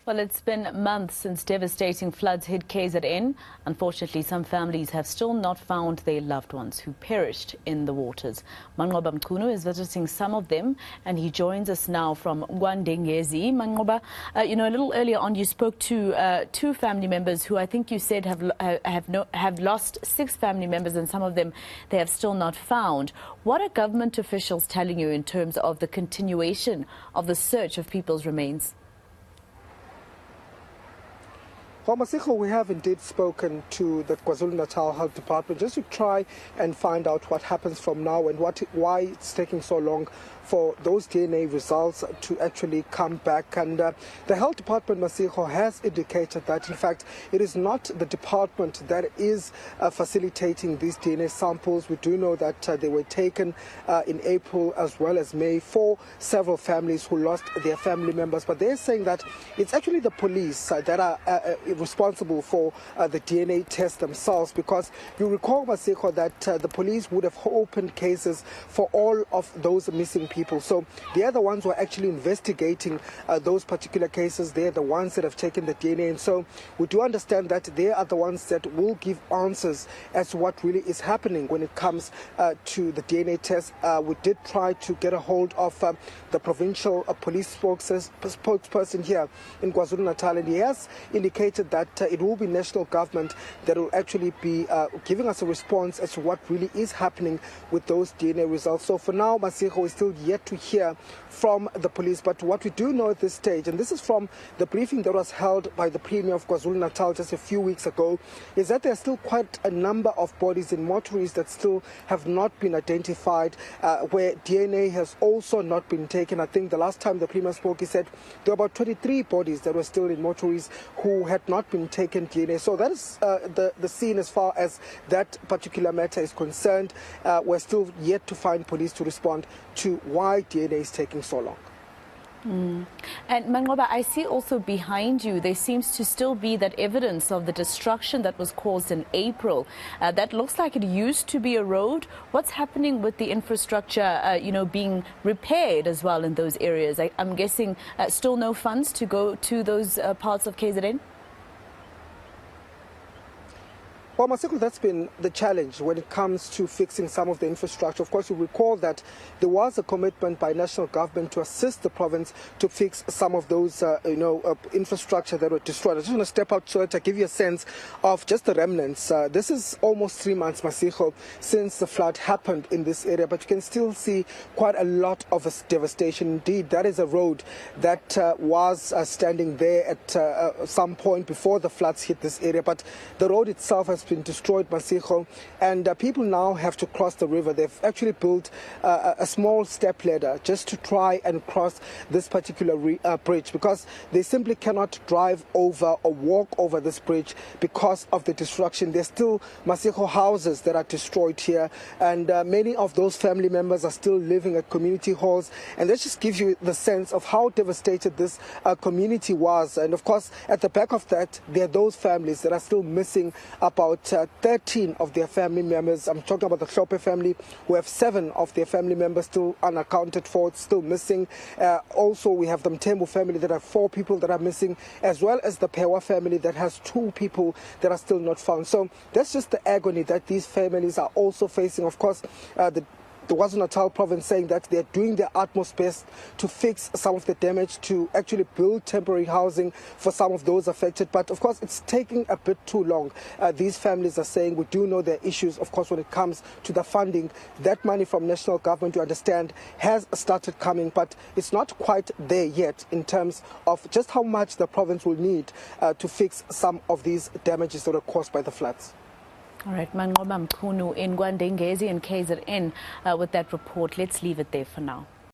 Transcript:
Well, it's been months since devastating floods hit KZN. Unfortunately, some families have still not found their loved ones who perished in the waters. Manqoba Mchunu is visiting some of them, and he joins us now from KwaNdengezi. Manqoba, a little earlier on, you spoke to two family members who I think you said have lost 6 family members, and some of them they have still not found. What are government officials telling you in terms of the continuation of the search of people's remains? Well, Masiko, we have indeed spoken to the KwaZulu Natal Health Department just to try and find out what happens from now and why it's taking so long for those DNA results to actually come back. And the Health Department, Masiko, has indicated that, in fact, it is not the department that is facilitating these DNA samples. We do know that they were taken in April as well as May for several families who lost their family members. But they're saying that it's actually the police that are responsible for the DNA tests themselves, because you recall, Masiko, that the police would have opened cases for all of those missing people. So they are the ones who are actually investigating those particular cases. They are the ones that have taken the DNA. And so we do understand that they are the ones that will give answers as to what really is happening when it comes to the DNA test. We did try to get a hold of the provincial police spokesperson here in KwaZulu Natal, and he has indicated that it will be national government that will actually be giving us a response as to what really is happening with those DNA results. So for now, Masiko, is still yet to hear from the police. But what we do know at this stage, and this is from the briefing that was held by the Premier of KwaZulu Natal just a few weeks ago, is that there are still quite a number of bodies in mortuaries that still have not been identified, where DNA has also not been taken. I think the last time the Premier spoke, he said there were about 23 bodies that were still in mortuaries who had not been taken DNA. So that is the scene as far as that particular matter is concerned. We're still yet to find police to respond to why DNA is taking so long. And Manqoba, I see also behind you there seems to still be that evidence of the destruction that was caused in April. That looks like it used to be a road. What's happening with the infrastructure, being repaired as well in those areas? I'm guessing still no funds to go to those parts of KZN? Well, Masiko, that's been the challenge when it comes to fixing some of the infrastructure. Of course, you recall that there was a commitment by national government to assist the province to fix some of those, infrastructure that were destroyed. I just want to step out so that I give you a sense of just the remnants. This is almost 3 months, Masiko, since the flood happened in this area, but you can still see quite a lot of devastation. Indeed, that is a road that was standing there at some point before the floods hit this area, but the road itself has been destroyed, Masiko, and people now have to cross the river. They've actually built a small step ladder just to try and cross this particular bridge, because they simply cannot drive over or walk over this bridge because of the destruction. There's still, Masiko, houses that are destroyed here, and many of those family members are still living at community halls. And that just gives you the sense of how devastated this community was. And of course, at the back of that, there are those families that are still missing about 13 of their family members. I'm talking about the Shope family, who have 7 of their family members still unaccounted for, still missing. Also, we have the Mtembu family that have 4 people that are missing, as well as the Pewa family that has 2 people that are still not found. So that's just the agony that these families are also facing. Of course, the KwaZulu Natal province saying that they're doing their utmost best to fix some of the damage, to actually build temporary housing for some of those affected. But of course, it's taking a bit too long. These families are saying we do know there are issues, of course, when it comes to the funding. That money from national government, you understand, has started coming, but it's not quite there yet in terms of just how much the province will need to fix some of these damages that are caused by the floods. All right, Manqoba Mchunu in KwaNdengezi and KZN with that report. Let's leave it there for now.